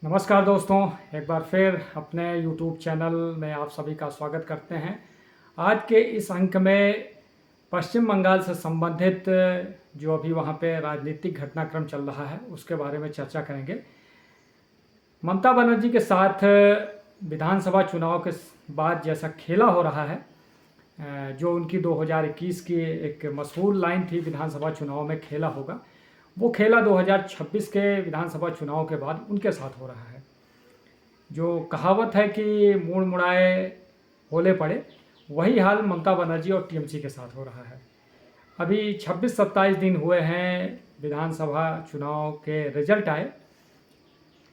नमस्कार दोस्तों, एक बार फिर अपने YouTube चैनल में आप सभी का स्वागत करते हैं। आज के इस अंक में पश्चिम बंगाल से संबंधित जो अभी वहाँ पे राजनीतिक घटनाक्रम चल रहा है उसके बारे में चर्चा करेंगे। ममता बनर्जी के साथ विधानसभा चुनाव के बाद जैसा खेला हो रहा है, जो उनकी 2021 की एक मशहूर लाइन थी, विधानसभा चुनाव में खेला होगा, वो खेला 2026 के विधानसभा चुनाव के बाद उनके साथ हो रहा है। जो कहावत है कि मुड़ मुड़ाए होले पड़े, वही हाल ममता बनर्जी और टीएमसी के साथ हो रहा है। अभी 26-27 दिन हुए हैं विधानसभा चुनाव के रिजल्ट आए।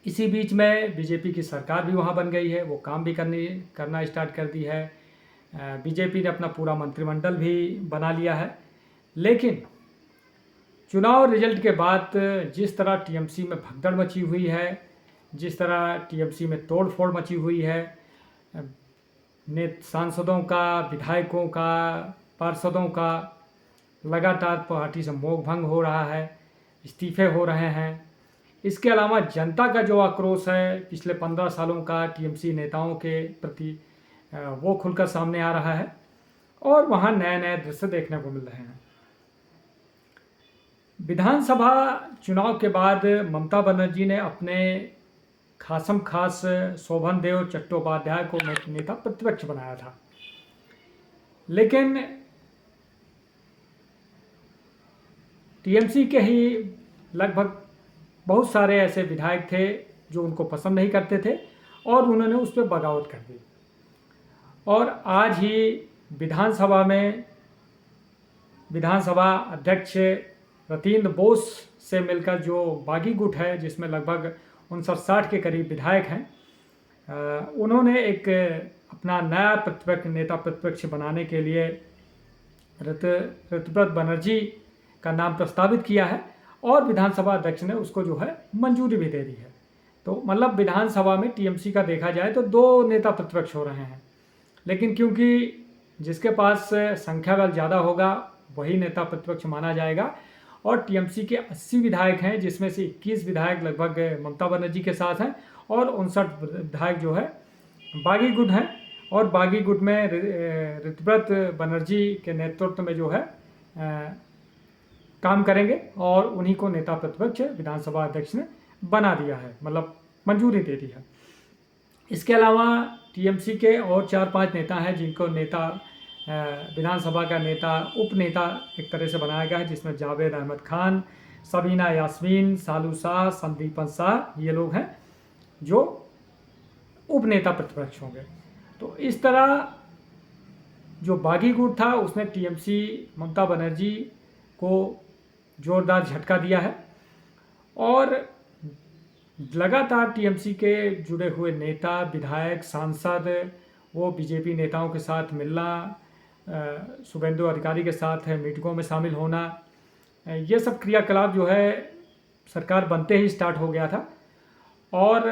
इसी बीच में बीजेपी की सरकार भी वहाँ बन गई है, वो काम भी करना स्टार्ट कर दी है। बीजेपी ने अपना पूरा मंत्रिमंडल भी बना लिया है। लेकिन चुनाव रिजल्ट के बाद जिस तरह टीएमसी में भगदड़ मची हुई है, जिस तरह टीएमसी में तोड़फोड़ मची हुई है, सांसदों का, विधायकों का, पार्षदों का लगातार पार्टी से मोह भंग हो रहा है, इस्तीफे हो रहे हैं। इसके अलावा जनता का जो आक्रोश है पिछले 15 सालों का टीएमसी नेताओं के प्रति, वो खुलकर सामने आ रहा है और वहाँ नए नए दृश्य देखने को मिल रहे हैं। विधानसभा चुनाव के बाद ममता बनर्जी ने अपने खासम खास शोभन देव चट्टोपाध्याय को नेता प्रतिपक्ष बनाया था, लेकिन टीएमसी के ही लगभग बहुत सारे ऐसे विधायक थे जो उनको पसंद नहीं करते थे और उन्होंने उस पर बगावत कर दी। और आज ही विधानसभा अध्यक्ष रतीन्द्र बोस से मिलकर जो बागी गुट है, जिसमें लगभग 59-60 के करीब विधायक हैं, उन्होंने एक अपना नया नेता प्रतिपक्ष बनाने के लिए ऋतुव्रत बनर्जी का नाम प्रस्तावित किया है और विधानसभा अध्यक्ष ने उसको जो है मंजूरी भी दे दी है। तो मतलब विधानसभा में टीएमसी का देखा जाए तो 2 नेता प्रतिपक्ष हो रहे हैं, लेकिन क्योंकि जिसके पास संख्या बल ज़्यादा होगा वही नेता प्रतिपक्ष माना जाएगा। और टीएमसी के 80 विधायक हैं, जिसमें से 21 विधायक लगभग ममता बनर्जी के साथ हैं और 59 विधायक जो है बागी गुट हैं। और बागी गुट में ऋतुव्रत बनर्जी के नेतृत्व में जो है काम करेंगे और उन्हीं को नेता प्रतिपक्ष विधानसभा अध्यक्ष ने बना दिया है, मतलब मंजूरी दे दी है। इसके अलावा टीएमसी के और 4-5 नेता हैं जिनको विधानसभा का उप नेता एक तरह से बनाया गया है, जिसमें जावेद अहमद खान, सबीना यास्मीन, सालू शाह, संदीपन शाह, ये लोग हैं जो उप नेता प्रतिपक्ष होंगे। तो इस तरह जो बागी गुट था उसने टीएमसी ममता बनर्जी को जोरदार झटका दिया है और लगातार टीएमसी के जुड़े हुए नेता, विधायक, सांसद, वो बीजेपी नेताओं के साथ मिलना, शुभेंदु अधिकारी के साथ मीटिंगों में शामिल होना, ये सब क्रियाकलाप जो है सरकार बनते ही स्टार्ट हो गया था। और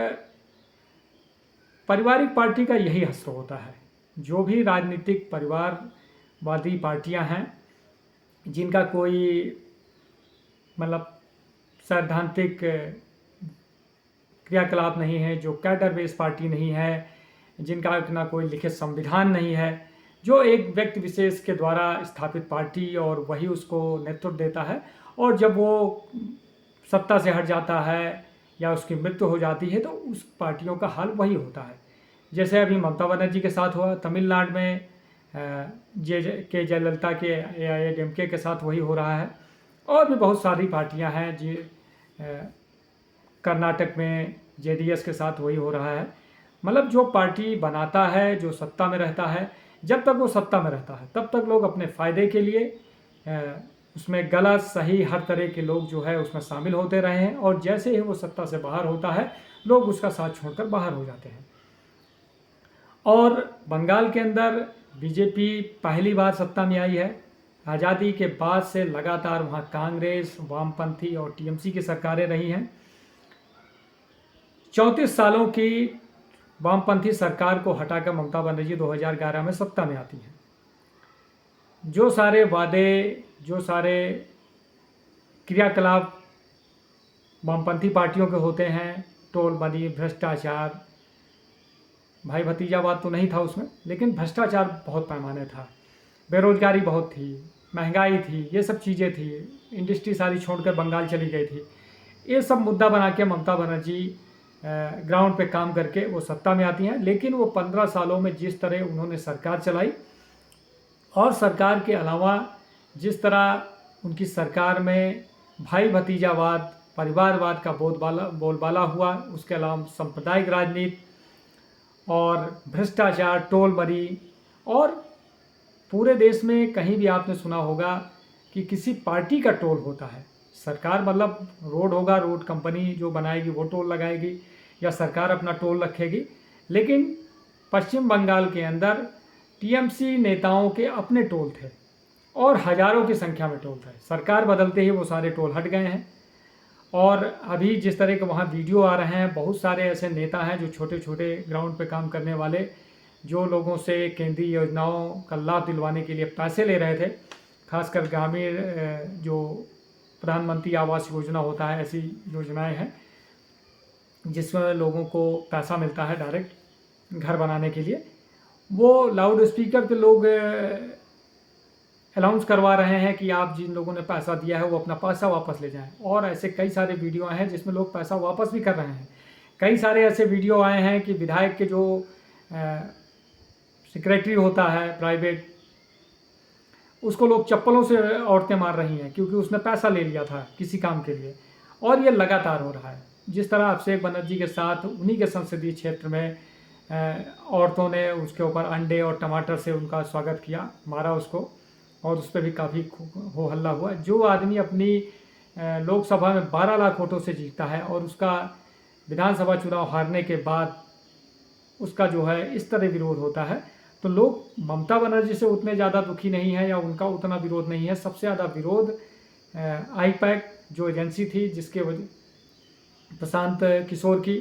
पारिवारिक पार्टी का यही असर होता है। जो भी राजनीतिक परिवारवादी पार्टियां हैं, जिनका कोई मतलब सैद्धांतिक क्रियाकलाप नहीं है, जो कैडर बेस पार्टी नहीं है, जिनका ना कोई लिखित संविधान नहीं है, जो एक व्यक्ति विशेष के द्वारा स्थापित पार्टी और वही उसको नेतृत्व देता है, और जब वो सत्ता से हट जाता है या उसकी मृत्यु हो जाती है तो उस पार्टियों का हाल वही होता है। जैसे अभी ममता बनर्जी के साथ हुआ, तमिलनाडु में जयललिता के AIADMK के साथ वही हो रहा है, और भी बहुत सारी पार्टियां हैं जी। कर्नाटक में JDS के साथ वही हो रहा है। मतलब जो पार्टी बनाता है, जो सत्ता में रहता है, जब तक वो सत्ता में रहता है तब तक लोग अपने फ़ायदे के लिए उसमें गलत सही हर तरह के लोग जो है उसमें शामिल होते रहे हैं, और जैसे ही वो सत्ता से बाहर होता है लोग उसका साथ छोड़कर बाहर हो जाते हैं। और बंगाल के अंदर बीजेपी पहली बार सत्ता में आई है। आज़ादी के बाद से लगातार वहाँ कांग्रेस, वामपंथी और टीएमसी की सरकारें रही हैं। 34 सालों की वामपंथी सरकार को हटाकर ममता बनर्जी 2011 में सत्ता में आती हैं। जो सारे वादे, जो सारे क्रियाकलाप वामपंथी पार्टियों के होते हैं, टोल बनी, भ्रष्टाचार, भाई भतीजावाद तो नहीं था उसमें, लेकिन भ्रष्टाचार बहुत पैमाने था, बेरोजगारी बहुत थी, महंगाई थी, ये सब चीज़ें थी, इंडस्ट्री सारी छोड़कर बंगाल चली गई थी। ये सब मुद्दा बना के ममता बनर्जी ग्राउंड पे काम करके वो सत्ता में आती हैं। लेकिन वो 15 सालों में जिस तरह उन्होंने सरकार चलाई, और सरकार के अलावा जिस तरह उनकी सरकार में भाई भतीजावाद, परिवारवाद का बोलबाला हुआ, उसके अलावा सांप्रदायिक राजनीति और भ्रष्टाचार, टोल बरी, और पूरे देश में कहीं भी आपने सुना होगा कि किसी पार्टी का टोल होता है। सरकार मतलब रोड होगा, रोड कंपनी जो बनाएगी वो टोल लगाएगी, या सरकार अपना टोल रखेगी। लेकिन पश्चिम बंगाल के अंदर टीएमसी नेताओं के अपने टोल थे, और हज़ारों की संख्या में टोल थे। सरकार बदलते ही वो सारे टोल हट गए हैं। और अभी जिस तरह के वहाँ वीडियो आ रहे हैं, बहुत सारे ऐसे नेता हैं जो छोटे छोटे ग्राउंड पे काम करने वाले, जो लोगों से केंद्रीय योजनाओं का लाभ दिलवाने के लिए पैसे ले रहे थे, खासकर ग्रामीण जो प्रधानमंत्री आवास योजना होता है, ऐसी योजनाएं हैं जिसमें लोगों को पैसा मिलता है डायरेक्ट घर बनाने के लिए। वो लाउड स्पीकर पे लोग अनाउंस करवा रहे हैं कि आप जिन लोगों ने पैसा दिया है वो अपना पैसा वापस ले जाएं। और ऐसे कई सारे वीडियो आए हैं जिसमें लोग पैसा वापस भी कर रहे हैं। कई सारे ऐसे वीडियो आए हैं कि विधायक के जो सेक्रेटरी होता है प्राइवेट, उसको लोग चप्पलों से औरतें मार रही हैं क्योंकि उसने पैसा ले लिया था किसी काम के लिए। और ये लगातार हो रहा है। जिस तरह अभिषेक बनर्जी के साथ उन्हीं के संसदीय क्षेत्र में औरतों ने उसके ऊपर अंडे और टमाटर से उनका स्वागत किया, मारा उसको, और उस पर भी काफ़ी हो हल्ला हुआ। जो आदमी अपनी लोकसभा में 12 लाख वोटों से जीतता है और उसका विधानसभा चुनाव हारने के बाद उसका जो है इस तरह विरोध होता है, तो लोग ममता बनर्जी से उतने ज़्यादा दुखी नहीं है या उनका उतना विरोध नहीं है। सबसे ज़्यादा विरोध आईपैक जो एजेंसी थी, जिसके वजह प्रशांत किशोर की,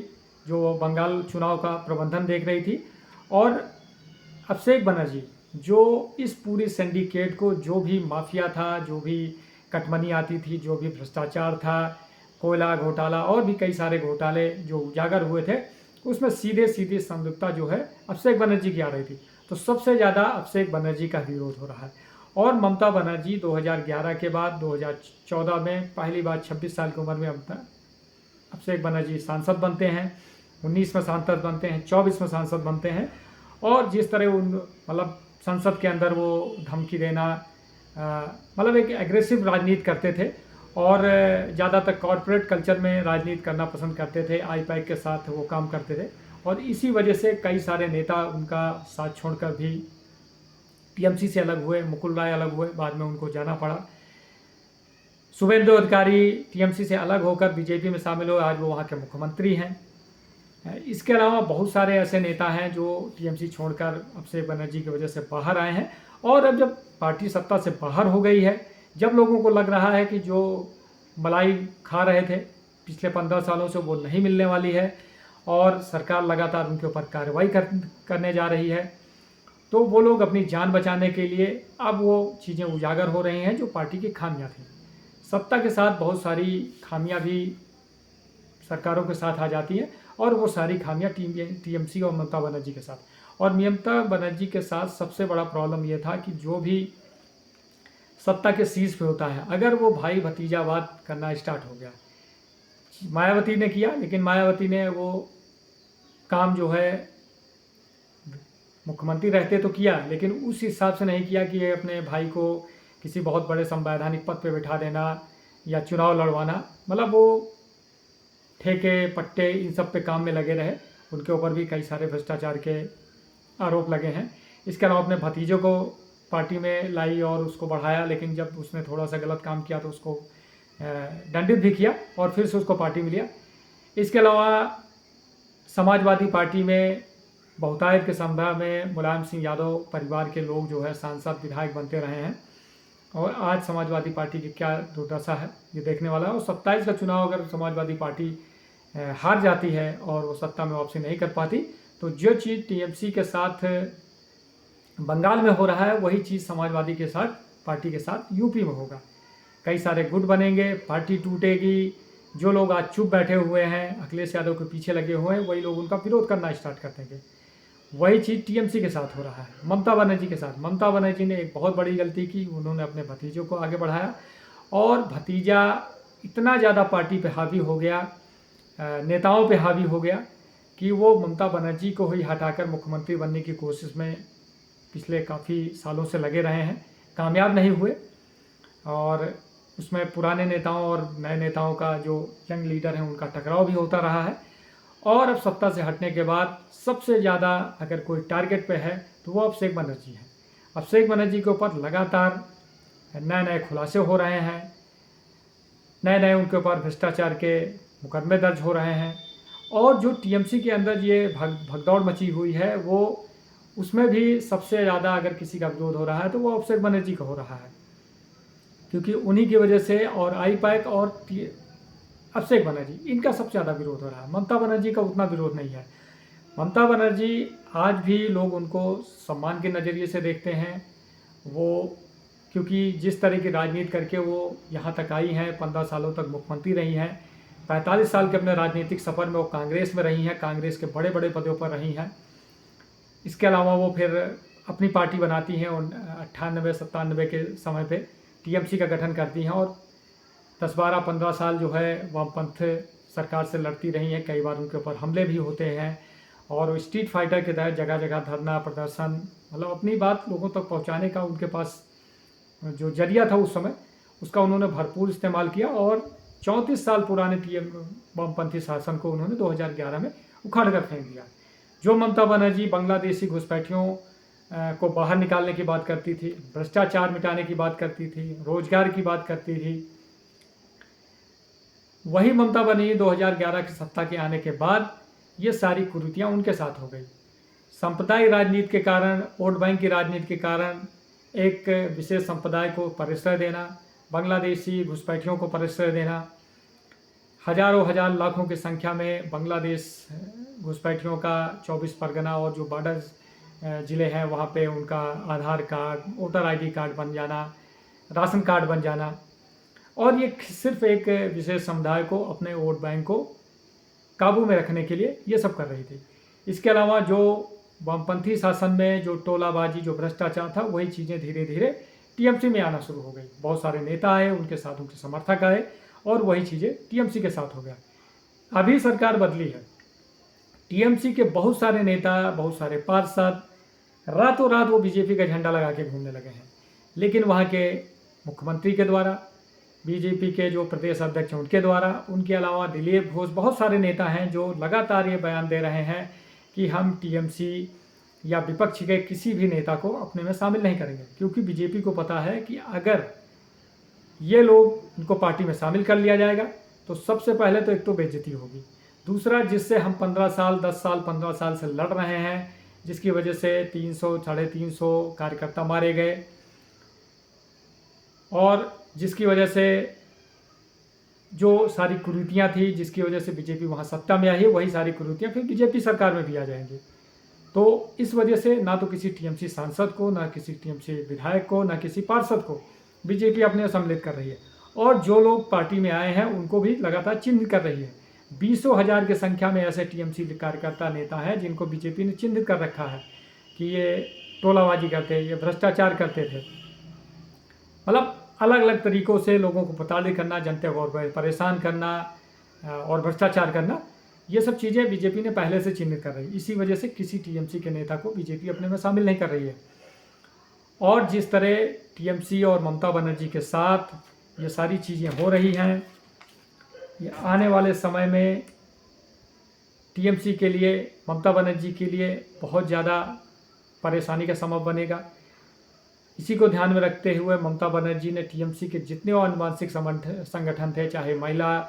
जो बंगाल चुनाव का प्रबंधन देख रही थी, और अभिषेक बनर्जी जो इस पूरे सिंडिकेट को, जो भी माफिया था, जो भी कटमनी आती थी, जो भी भ्रष्टाचार था, कोयला घोटाला और भी कई सारे घोटाले जो उजागर हुए थे, उसमें सीधे सीधे संलिप्तता जो है अभिषेक बनर्जी की आ रही थी। तो सबसे ज़्यादा अभिषेक बनर्जी का विरोध हो रहा है। और ममता बनर्जी 2011 के बाद 2014 में पहली बार 26 साल की उम्र में अभिषेक बनर्जी सांसद बनते हैं, 19 में सांसद बनते हैं, 24 में सांसद बनते हैं। और जिस तरह उन मतलब संसद के अंदर वो धमकी देना, मतलब एक एग्रेसिव राजनीति करते थे, और ज़्यादातर कॉरपोरेट कल्चर में राजनीति करना पसंद करते थे। आईपैक के साथ वो काम करते थे, और इसी वजह से कई सारे नेता उनका साथ छोड़कर भी टीएमसी से अलग हुए। मुकुल राय अलग हुए, बाद में उनको जाना पड़ा। शुभेंदु अधिकारी टीएमसी से अलग होकर बीजेपी में शामिल हुए, आज वो वहाँ के मुख्यमंत्री हैं। इसके अलावा बहुत सारे ऐसे नेता हैं जो टीएमसी छोड़कर अभिषेक बनर्जी की वजह से बाहर आए हैं। और अब जब पार्टी सत्ता से बाहर हो गई है, जब लोगों को लग रहा है कि जो मलाई खा रहे थे पिछले 15 सालों से वो नहीं मिलने वाली है, और सरकार लगातार उनके ऊपर कार्रवाई करने जा रही है, तो वो लोग अपनी जान बचाने के लिए अब वो चीज़ें उजागर हो रही हैं जो पार्टी की खामियां थी। सत्ता के साथ बहुत सारी खामियां भी सरकारों के साथ आ जाती हैं, और वो सारी खामियां टीएमसी और ममता बनर्जी के साथ। और ममता बनर्जी के साथ सबसे बड़ा प्रॉब्लम ये था कि जो भी सत्ता के शीर्ष पे होता है, अगर वो भाई भतीजावाद करना स्टार्ट हो गया, मायावती ने किया, लेकिन मायावती ने वो काम जो है मुख्यमंत्री रहते तो किया, लेकिन उस हिसाब से नहीं किया कि अपने भाई को किसी बहुत बड़े संवैधानिक पद पे बैठा देना या चुनाव लड़वाना। मतलब वो ठेके पट्टे इन सब पे काम में लगे रहे। उनके ऊपर भी कई सारे भ्रष्टाचार के आरोप लगे हैं। इसके अलावा अपने भतीजों को पार्टी में लाई और उसको बढ़ाया, लेकिन जब उसने थोड़ा सा गलत काम किया तो उसको दंडित भी किया और फिर से उसको पार्टी में लिया। इसके अलावा समाजवादी पार्टी में बहुतायत के संदर्भ में मुलायम सिंह यादव परिवार के लोग जो है सांसद विधायक बनते रहे हैं, और आज समाजवादी पार्टी की क्या दुर्दशा है ये देखने वाला है। और 27 का चुनाव अगर समाजवादी पार्टी हार जाती है और वो सत्ता में वापसी नहीं कर पाती, तो जो चीज़ टीएमसी के साथ बंगाल में हो रहा है वही चीज़ समाजवादी के साथ पार्टी के साथ यूपी में होगा। कई सारे गुट बनेंगे, पार्टी टूटेगी, जो लोग आज चुप बैठे हुए हैं, अखिलेश यादव के पीछे लगे हुए हैं, वही लोग उनका विरोध करना स्टार्ट कर देंगे। वही चीज़ टीएमसी के साथ हो रहा है, ममता बनर्जी के साथ। ममता बनर्जी ने एक बहुत बड़ी गलती की, उन्होंने अपने भतीजों को आगे बढ़ाया और भतीजा इतना ज़्यादा पार्टी पे हावी हो गया, नेताओं पे हावी हो गया कि वो ममता बनर्जी को ही हटाकर मुख्यमंत्री बनने की कोशिश में पिछले काफ़ी सालों से लगे रहे हैं, कामयाब नहीं हुए। और उसमें पुराने नेताओं और नए नेताओं का जो यंग लीडर हैं उनका टकराव भी होता रहा है। और अब सत्ता से हटने के बाद सबसे ज़्यादा अगर कोई टारगेट पे है तो वो अभिषेक बनर्जी है। अभिषेक बनर्जी के ऊपर लगातार नए नए खुलासे हो रहे हैं, नए नए उनके ऊपर भ्रष्टाचार के मुकदमे दर्ज हो रहे हैं। और जो टीएमसी के अंदर ये भगदौड़ मची हुई है, वो उसमें भी सबसे ज़्यादा अगर किसी का विरोध हो रहा है तो वो अभिषेक बनर्जी का हो रहा है, क्योंकि उन्हीं की वजह से और आई पैक और अभिषेक बनर्जी, इनका सबसे ज़्यादा विरोध हो रहा है। ममता बनर्जी का उतना विरोध नहीं है। ममता बनर्जी आज भी लोग उनको सम्मान के नज़रिए से देखते हैं, वो क्योंकि जिस तरह की राजनीति करके वो यहाँ तक आई हैं, 15 सालों तक मुख्यमंत्री रही हैं, 45 साल के अपने राजनीतिक सफ़र में वो कांग्रेस में रही हैं, कांग्रेस के बड़े बड़े पदों पर रही हैं। इसके अलावा वो फिर अपनी पार्टी बनाती हैं और 98-97 के समय पे टीएमसी का गठन करती हैं और 10-12-15 साल जो है वामपंथ सरकार से लड़ती रही हैं। कई बार उनके ऊपर हमले भी होते हैं और स्ट्रीट फाइटर के तहत जगह जगह धरना प्रदर्शन, मतलब अपनी बात लोगों तक पहुंचाने का उनके पास जो जरिया था उस समय, उसका उन्होंने भरपूर इस्तेमाल किया और 34 साल पुराने वामपंथी शासन को उन्होंने 2011 में उखाड़ कर फेंक दिया। जो ममता बनर्जी बांग्लादेशी घुसपैठियों को बाहर निकालने की बात करती थी, भ्रष्टाचार मिटाने की बात करती थी, रोजगार की बात करती थी, वही ममता बनर्जी 2011 की सत्ता के आने के बाद ये सारी कुरीतियाँ उनके साथ हो गई। सांप्रदायिक राजनीति के कारण, वोट बैंक की राजनीति के कारण एक विशेष संप्रदाय को परिश्रय देना, बांग्लादेशी घुसपैठियों को परिश्रय देना, हजारों हजार लाखों की संख्या में बांग्लादेश घुसपैठियों का 24 परगना और जो बॉर्डर ज़िले हैं वहाँ पे उनका आधार कार्ड, वोटर आईडी कार्ड बन जाना, राशन कार्ड बन जाना, और ये सिर्फ एक विशेष समुदाय को, अपने वोट बैंक को काबू में रखने के लिए ये सब कर रही थी। इसके अलावा जो वामपंथी शासन में जो टोलाबाजी, जो भ्रष्टाचार था, वही चीज़ें धीरे धीरे टीएमसी में आना शुरू हो गई। बहुत सारे नेता आए, उनके साथ उनके समर्थक आए और वही चीज़ें टीएमसी के साथ हो गया। अभी सरकार बदली है, टीएमसी के बहुत सारे नेता, बहुत सारे पार्षद रातों रात वो बीजेपी का झंडा लगा के घूमने लगे हैं। लेकिन वहाँ के मुख्यमंत्री के द्वारा, बीजेपी के जो प्रदेश अध्यक्ष हैं उनके द्वारा, उनके अलावा दिलीप घोष, बहुत सारे नेता हैं जो लगातार ये बयान दे रहे हैं कि हम टीएमसी या विपक्ष के किसी भी नेता को अपने में शामिल नहीं करेंगे, क्योंकि बीजेपी को पता है कि अगर ये लोग इनको पार्टी में शामिल कर लिया जाएगा तो सबसे पहले तो एक तो बेइज्जती होगी, दूसरा जिससे हम 15 साल 10 साल 15 साल से लड़ रहे हैं, जिसकी वजह से 300-350 कार्यकर्ता मारे गए और जिसकी वजह से जो सारी कुरीतियाँ थी, जिसकी वजह से बीजेपी वहाँ सत्ता में आई है, वही सारी कुरीतियाँ फिर बीजेपी सरकार में भी आ जाएंगी। तो इस वजह से ना तो किसी टीएमसी सांसद को, ना किसी टीएमसी विधायक को, ना किसी पार्षद को बीजेपी अपने सम्मिलित कर रही है। और जो लोग पार्टी में आए हैं उनको भी लगातार चिन्हित कर रही है। 20,000 की संख्या में ऐसे टीएमसी कार्यकर्ता, नेता हैं जिनको बीजेपी ने चिन्हित कर रखा है कि ये टोलाबाजी करते, ये भ्रष्टाचार करते थे। मतलब अलग अलग तरीक़ों से लोगों को प्रताड़ित करना, जनता को परेशान करना और भ्रष्टाचार करना, ये सब चीज़ें बीजेपी ने पहले से चिन्हित कर रही है। इसी वजह से किसी टीएमसी के नेता को बीजेपी अपने में शामिल नहीं कर रही है। और जिस तरह टीएमसी और ममता बनर्जी के साथ ये सारी चीज़ें हो रही हैं, ये आने वाले समय में टीएमसी के लिए, ममता बनर्जी के लिए बहुत ज़्यादा परेशानी का सबब बनेगा। इसी को ध्यान में रखते हुए ममता बनर्जी ने टीएमसी के जितने आनुवांशिक संगठन थे, चाहे महिला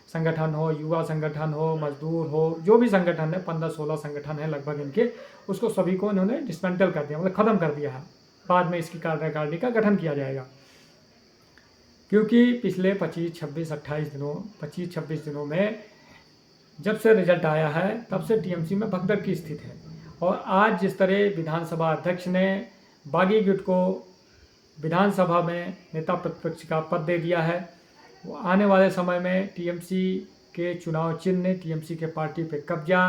संगठन हो, युवा संगठन हो, मजदूर हो, जो भी संगठन है, 15-16 संगठन है लगभग इनके, उसको सभी को इन्होंने डिसमेंटल कर दिया, मतलब ख़त्म कर दिया है। बाद में इसकी कार्यकारिणी का गठन किया जाएगा, क्योंकि पिछले 25-26 दिनों में जब से रिजल्ट आया है तब से टीएमसी में भगदड़ की स्थिति है। और आज जिस तरह विधानसभा अध्यक्ष ने बागी गुट को विधानसभा में नेता प्रतिपक्ष का पद दे दिया है, आने वाले समय में टीएमसी के चुनाव चिन्ह, टीएमसी के पार्टी पे कब्जा,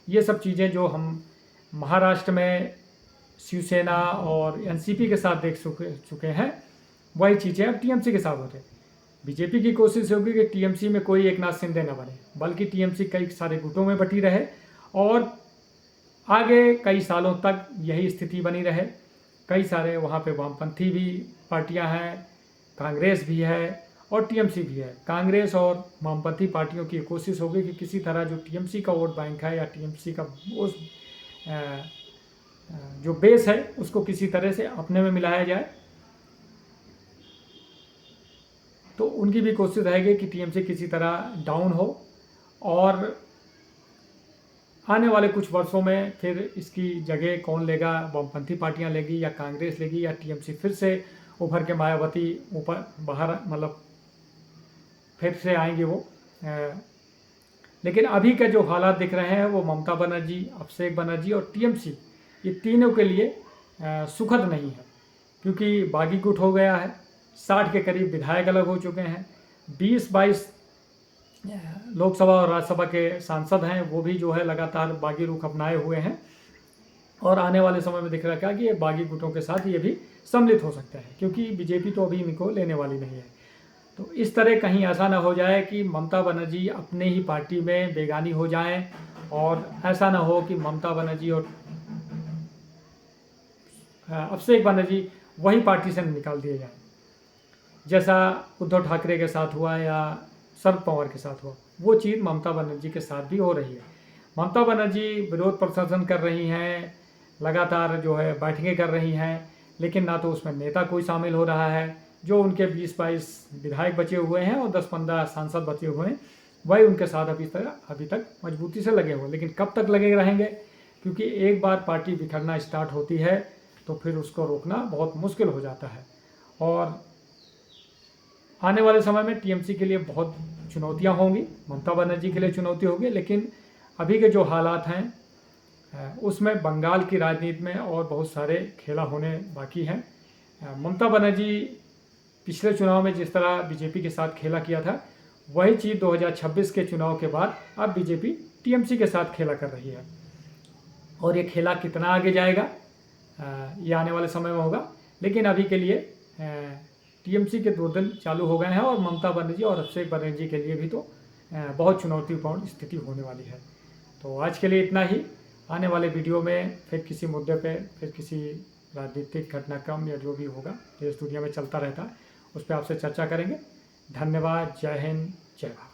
ये सब चीज़ें जो हम महाराष्ट्र में शिवसेना और एनसीपी के साथ देख चुके हैं, वही चीज़ें अब टीएमसी के साथ होते हैं। बीजेपी की कोशिश होगी कि टीएमसी में कोई एकनाथ शिंदे न बने, बल्कि टीएमसी कई सारे गुटों में बटी रहे और आगे कई सालों तक यही स्थिति बनी रहे। कई सारे वहाँ पे वामपंथी भी पार्टियां हैं, कांग्रेस भी है और टीएमसी भी है। कांग्रेस और वामपंथी पार्टियों की कोशिश होगी कि किसी तरह जो टीएमसी का वोट बैंक है या टीएमसी का उस जो बेस है उसको किसी तरह से अपने में मिलाया जाए। तो उनकी भी कोशिश रहेगी कि टीएमसी किसी तरह डाउन हो और आने वाले कुछ वर्षों में फिर इसकी जगह कौन लेगा, वामपंथी पार्टियां लेगी या कांग्रेस लेगी या टीएमसी फिर से उभर के मायावती ऊपर बाहर मतलब फिर से आएंगे वो। लेकिन अभी के जो हालात दिख रहे हैं वो ममता बनर्जी, अभिषेक बनर्जी और टीएमसी, ये तीनों के लिए सुखद नहीं है, क्योंकि बागी गुट हो गया है। 60 के करीब विधायक अलग हो चुके हैं। 20-22 लोकसभा और राज्यसभा के सांसद हैं, वो भी जो है लगातार बागी रुख अपनाए हुए हैं और आने वाले समय में दिख रहा है कि ये बागी गुटों के साथ ये भी सम्मिलित हो सकते हैं, क्योंकि बीजेपी तो अभी इनको लेने वाली नहीं है। तो इस तरह कहीं ऐसा ना हो जाए कि ममता बनर्जी अपने ही पार्टी में बेगानी हो जाएं और ऐसा ना हो कि ममता बनर्जी और अभिषेक बनर्जी वही पार्टी से निकाल दिए जाएं, जैसा उद्धव ठाकरे के साथ हुआ या शरद पवार के साथ हुआ। वो चीज़ ममता बनर्जी के साथ भी हो रही है। ममता बनर्जी विरोध प्रदर्शन कर रही हैं, लगातार जो है बैठकें कर रही हैं, लेकिन ना तो उसमें नेता कोई शामिल हो रहा है। जो उनके 20-22 विधायक बचे हुए हैं और 10-15 सांसद बचे हुए हैं, वही उनके साथ अभी तक मजबूती से लगे हुए। लेकिन कब तक लगे रहेंगे, क्योंकि एक बार पार्टी बिखरना स्टार्ट होती है तो फिर उसको रोकना बहुत मुश्किल हो जाता है। और आने वाले समय में टीएमसी के लिए बहुत चुनौतियां होंगी, ममता बनर्जी के लिए चुनौती होगी। लेकिन अभी के जो हालात हैं उसमें बंगाल की राजनीति में और बहुत सारे खेला होने बाकी हैं। ममता बनर्जी पिछले चुनाव में जिस तरह बीजेपी के साथ खेला किया था, वही चीज़ 2026 के चुनाव के बाद अब बीजेपी टीएमसी के साथ खेला कर रही है। और ये खेला कितना आगे जाएगा ये आने वाले समय में होगा। लेकिन अभी के लिए टीएमसी के 2 दिन चालू हो गए हैं और ममता बनर्जी और अभिषेक बनर्जी के लिए भी तो बहुत चुनौतीपूर्ण स्थिति होने वाली है। तो आज के लिए इतना ही। आने वाले वीडियो में फिर किसी मुद्दे पे, फिर किसी राजनीतिक घटनाक्रम या जो भी होगा देश दुनिया में चलता रहता है, उस पर आपसे चर्चा करेंगे। धन्यवाद। जय हिंद, जय भारत।